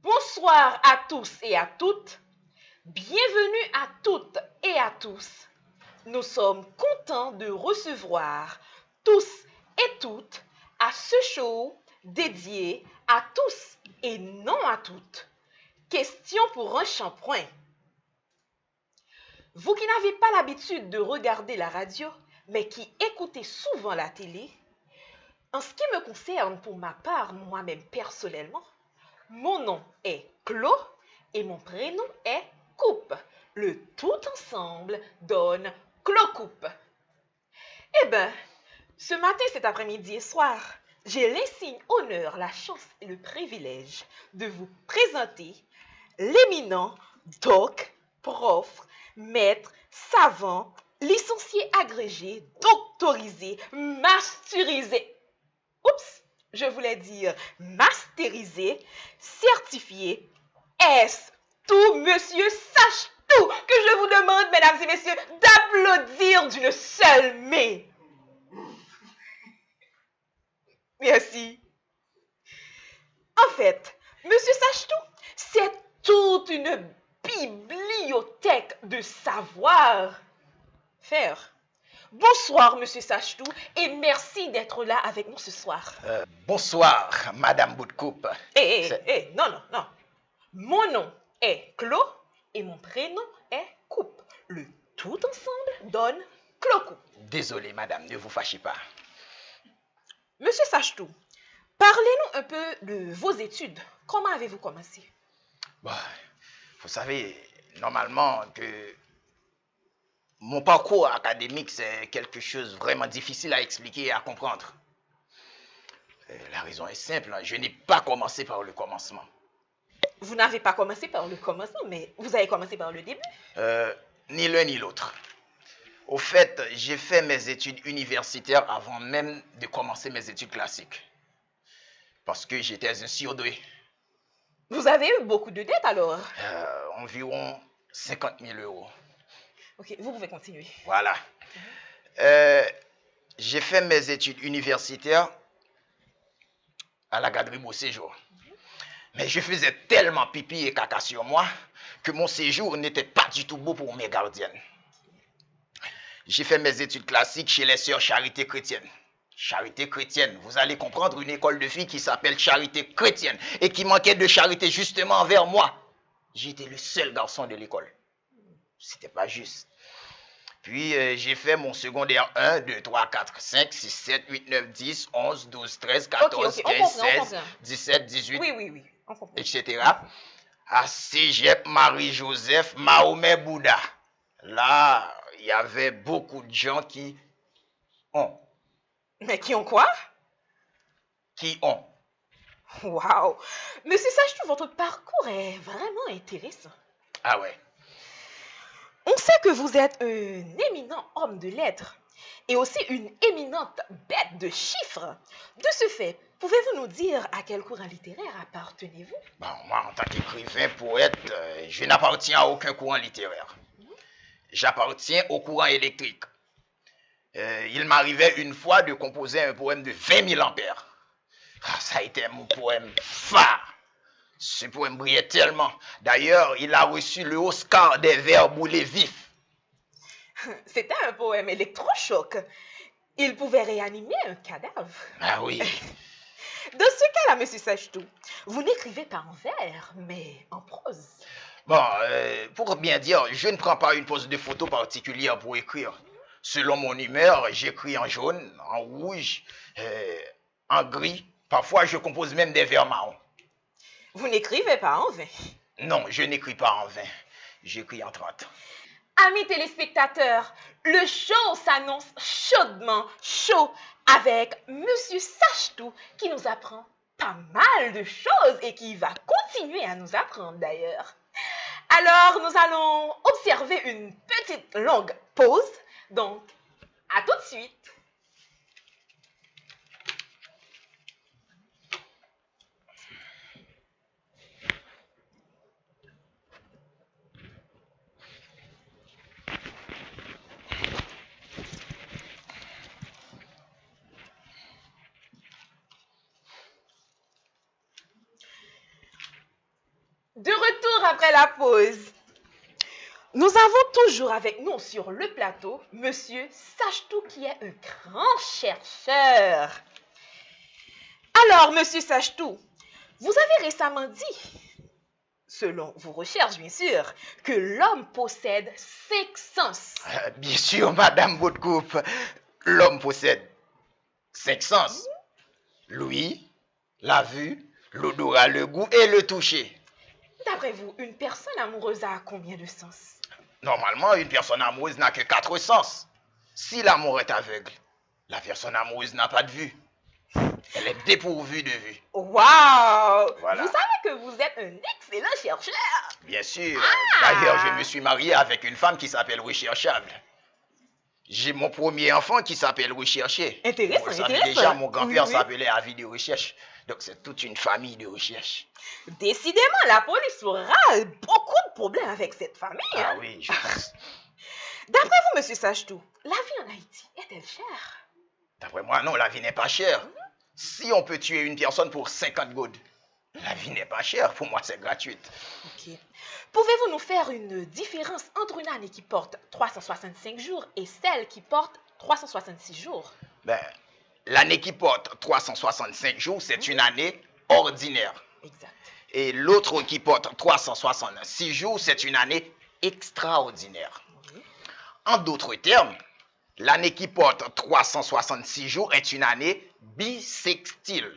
Bonsoir à tous et à toutes. Bienvenue à toutes et à tous. Nous sommes contents de recevoir tous et toutes à ce show dédié à tous et non à toutes. Question pour un shampoing. Vous qui n'avez pas l'habitude de regarder la radio, mais qui écoutez souvent la télé, en ce qui me concerne pour ma part, moi-même personnellement, mon nom est Clo et mon prénom est Coupe. Le tout ensemble donne Clo-Coupe. Eh bien, ce matin, cet après-midi et soir, j'ai l'insigne honneur, la chance et le privilège de vous présenter l'éminent doc, prof, maître, savant, licencié agrégé, doctorisé, masterisé. Oups, je voulais dire masterisé, certifié. Est-ce tout, monsieur sache tout que je vous demande, mesdames et messieurs, d'applaudir d'une seule main. Merci. En fait, monsieur Sachetou, c'est toute une bibliothèque de savoir-faire. Bonsoir, monsieur Sachetou, et merci d'être là avec nous ce soir. Bonsoir, madame Boutcoupe. Non. Mon nom est Clo et mon prénom est Coupe. Le tout ensemble donne Clo-Coupe. Désolé, madame, ne vous fâchez pas. Monsieur Sachetou, parlez-nous un peu de vos études. Comment avez-vous commencé? Vous savez, normalement, que mon parcours académique, c'est quelque chose de vraiment difficile à expliquer et à comprendre. La raison est simple, je n'ai pas commencé par le commencement. Vous n'avez pas commencé par le commencement, mais vous avez commencé par le début? Ni l'un ni l'autre. Au fait, j'ai fait mes études universitaires avant même de commencer mes études classiques. Parce que j'étais un surdoué. Vous avez eu beaucoup de dettes alors? Environ 50 000 euros. Ok, vous pouvez continuer. Voilà. J'ai fait mes études universitaires à la garderie Beau Séjour. Mais je faisais tellement pipi et caca sur moi que mon séjour n'était pas du tout beau pour mes gardiennes. J'ai fait mes études classiques chez les sœurs Charité Chrétienne. Charité Chrétienne, vous allez comprendre, une école de filles qui s'appelle Charité Chrétienne et qui manquait de charité justement envers moi. J'étais le seul garçon de l'école. C'était pas juste. Puis j'ai fait mon secondaire 1, 2, 3, 4, 5, 6, 7, 8, 9, 10, 11, 12, 13, 14, 15, 16, 17, 18, Oui, on comprend. etc. À Cégep Marie-Joseph Mahomet Bouddha. Là, il y avait beaucoup de gens qui ont. Mais qui ont quoi? Qui ont. Waouh! Monsieur Sachetou, votre parcours est vraiment intéressant. Ah ouais. On sait que vous êtes un éminent homme de lettres et aussi une éminente bête de chiffres. De ce fait, pouvez-vous nous dire à quel courant littéraire appartenez-vous? Moi, en tant qu'écrivain, poète, je n'appartiens à aucun courant littéraire. J'appartiens au courant électrique. Il m'arrivait une fois de composer un poème de 20 000 ampères. Ça a été mon poème phare. Ce poème brillait tellement. D'ailleurs, il a reçu le Oscar des vers boulés vifs. C'était un poème électrochoc. Il pouvait réanimer un cadavre. Ah oui. Dans ce cas-là, monsieur Sachetou, vous n'écrivez pas en vers, mais en prose. Pour bien dire, je ne prends pas une pose de photo particulière pour écrire. Selon mon humeur, j'écris en jaune, en rouge, en gris. Parfois, je compose même des vers marrons. Vous n'écrivez pas en vain. Non, je n'écris pas en vain. J'écris en 30. Amis téléspectateurs, le show s'annonce chaudement chaud avec monsieur Sachetou qui nous apprend pas mal de choses et qui va continuer à nous apprendre d'ailleurs. Alors, nous allons observer une petite longue pause. Donc, à tout de suite. De retour après la pause. Nous avons toujours avec nous sur le plateau Monsieur Sachetou qui est un grand chercheur. Alors, Monsieur Sachetou, vous avez récemment dit, selon vos recherches bien sûr, que l'homme possède 5 sens. Bien sûr, Madame Boutcoupe, l'homme possède 5 sens. L'ouïe, la vue, l'odorat, le goût et le toucher. D'après vous, une personne amoureuse a combien de sens? Normalement, une personne amoureuse n'a que 4 sens. Si l'amour est aveugle, la personne amoureuse n'a pas de vue. Elle est dépourvue de vue. Waouh! Voilà. Vous savez que vous êtes un excellent chercheur. Bien sûr. D'ailleurs, je me suis marié avec une femme qui s'appelle Recherchable. J'ai mon premier enfant qui s'appelle Recherché. Intéressant, Vous le savez intéressant. déjà, mon grand-père Oui, oui. s'appelait Avis de Recherche. Donc, c'est toute une famille de recherche. Décidément, la police aura beaucoup de problèmes avec cette famille. Ah hein. oui, je pense. D'après vous, Monsieur Sachetou, la vie en Haïti est-elle chère? D'après moi, non, la vie n'est pas chère. Si on peut tuer une personne pour 50 goudes, la vie n'est pas chère. Pour moi, c'est gratuite. Ok. Pouvez-vous nous faire une différence entre une année qui porte 365 jours et celle qui porte 366 jours? Ben, l'année qui porte 365 jours, c'est une année ordinaire. Exact. Et l'autre qui porte 366 jours, c'est une année extraordinaire. Oui. En d'autres termes, l'année qui porte 366 jours est une année bisextile.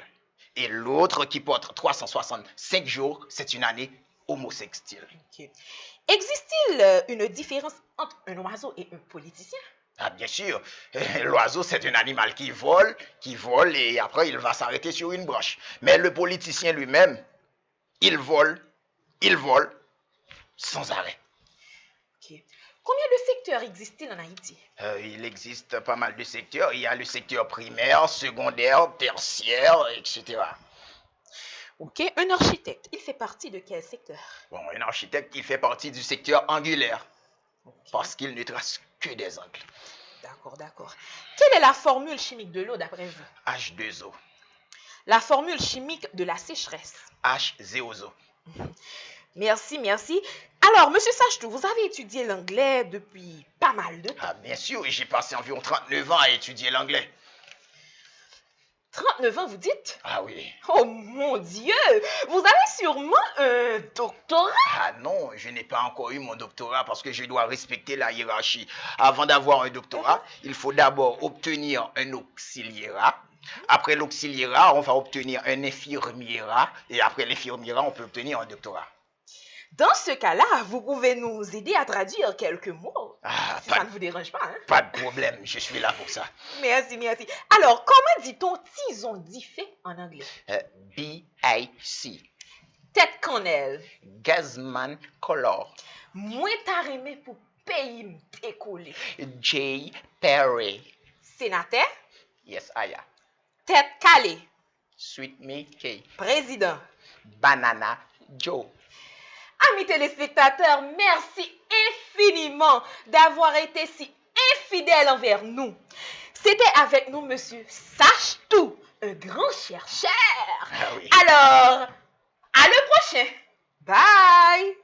Et l'autre qui porte 365 jours, c'est une année homosextile. Ok. Existe-t-il une différence entre un oiseau et un politicien? Ah, bien sûr, l'oiseau, c'est un animal qui vole et après, il va s'arrêter sur une branche. Mais le politicien lui-même, il vole sans arrêt. Ok. Combien de secteurs existent-ils en Haïti? Il existe pas mal de secteurs. Il y a le secteur primaire, secondaire, tertiaire, etc. Ok. Un architecte, il fait partie de quel secteur? Bon, un architecte, il fait partie du secteur angulaire parce qu'il ne trace que des angles. D'accord, d'accord. Quelle est la formule chimique de l'eau d'après vous? H2O, La formule chimique de la sécheresse? H0O. Merci, merci. Alors, Monsieur Sachetou, vous avez étudié l'anglais depuis pas mal de temps. Ah, bien sûr, j'ai passé environ 39 ans à étudier l'anglais. 39 ans, vous dites? Ah oui. Oh mon Dieu! Vous avez sûrement un doctorat? Ah non, je n'ai pas encore eu mon doctorat parce que je dois respecter la hiérarchie. Avant d'avoir un doctorat, il faut d'abord obtenir un auxiliérat. Après l'auxiliérat, on va obtenir un infirmiérat. Et après l'infirmiérat, on peut obtenir un doctorat. Dans ce cas-là, vous pouvez nous aider à traduire quelques mots, Ah, si ça ne vous dérange pas. Hein? pas de problème, je suis là pour ça. Merci, merci. Alors, comment dit-on tison diffé en anglais? BIC, Tête cannelle. Gazman Color, Moins tarimé pour pays écoulé. J. Perry, Sénateur. yes, Aya, Tête calée. Sweet Mickey, Président. Banana Joe. Amis téléspectateurs, merci infiniment d'avoir été si infidèles envers nous. C'était avec nous Monsieur Sachetou, un grand chercheur. Ah oui. Alors, à le prochain. Bye.